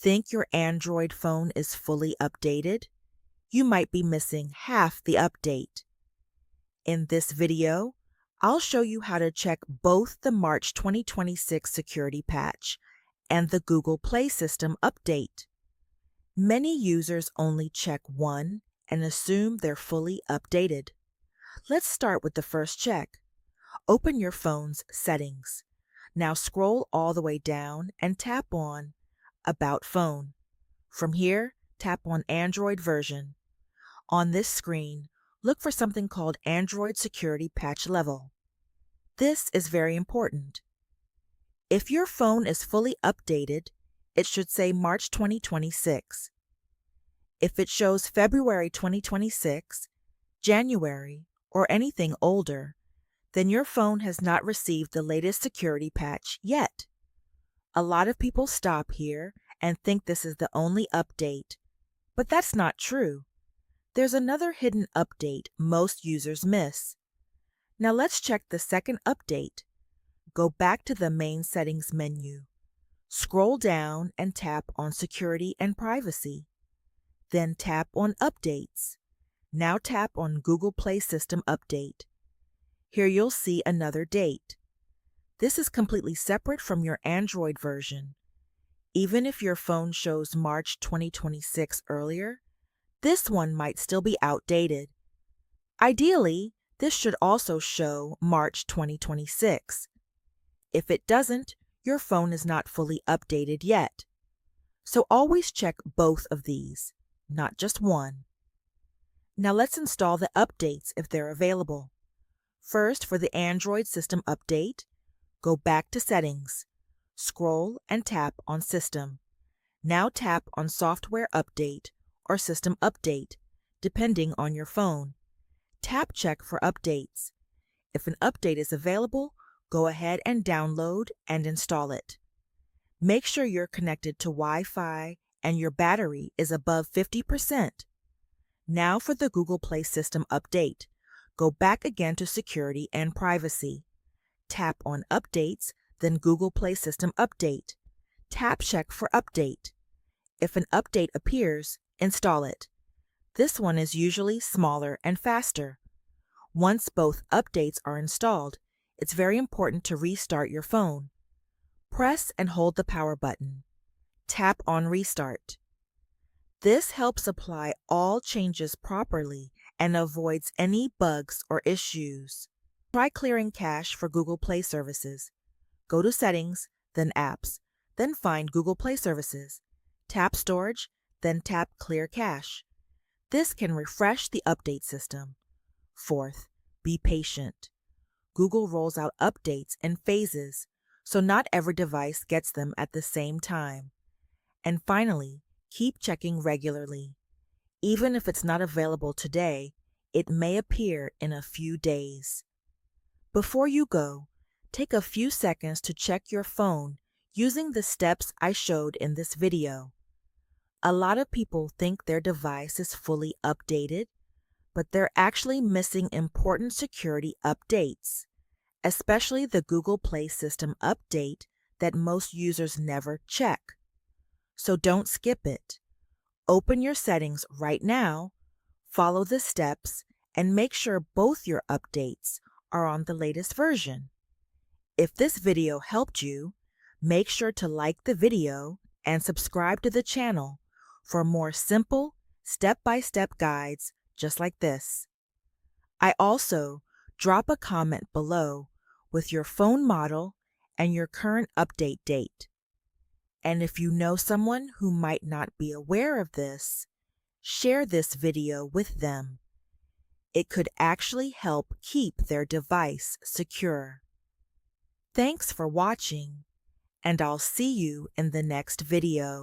Think your Android phone is fully updated? You might be missing half the update. In this video, I'll show you how to check both the March 2026 security patch and the Google Play System update. Many users only check one and assume they're fully updated. Let's start with the first check. Open your phone's Settings. Now scroll all the way down and tap on About Phone. From here, tap on Android version. On this screen, look for something called Android Security Patch Level. This is very important. If your phone is fully updated, it should say March 2026. If it shows February 2026, January, or anything older, then your phone has not received the latest security patch yet. A lot of people stop here and think this is the only update, but that's not true. There's another hidden update most users miss. Now let's check the second update. Go back to the main settings menu. Scroll down and tap on Security and Privacy. Then tap on Updates. Now tap on Google Play System Update. Here you'll see another date. This is completely separate from your Android version. Even if your phone shows March 2026 earlier, this one might still be outdated. Ideally, this should also show March 2026. If it doesn't, your phone is not fully updated yet. So always check both of these, not just one. Now let's install the updates if they're available. First, for the Android system update, go back to Settings. Scroll and tap on System. Now tap on Software Update or System Update, depending on your phone. Tap Check for updates. If an update is available, go ahead and download and install it. Make sure you're connected to Wi-Fi and your battery is above 50%. Now for the Google Play System update. Go back again to Security and Privacy. Tap on Updates, then Google Play System Update. Tap Check for update. If an update appears, install it. This one is usually smaller and faster. Once both updates are installed, it's very important to restart your phone. Press and hold the power button. Tap on Restart. This helps apply all changes properly and avoids any bugs or issues. Try clearing cache for Google Play services. Go to Settings, then Apps, then find Google Play services. Tap Storage, then tap Clear Cache. This can refresh the update system. Fourth, be patient. Google rolls out updates in phases, so not every device gets them at the same time. And finally, keep checking regularly. Even if it's not available today, it may appear in a few days. Before you go, take a few seconds to check your phone using the steps I showed in this video. A lot of people think their device is fully updated, but they're actually missing important security updates, especially the Google Play System update that most users never check. So don't skip it. Open your settings right now, follow the steps, and make sure both your updates are on the latest version. If this video helped you, make sure to like the video and subscribe to the channel for more simple, step-by-step guides just like this. I also drop a comment below with your phone model and your current update date. And if you know someone who might not be aware of this, share this video with them. It could actually help keep their device secure. Thanks for watching, and I'll see you in the next video.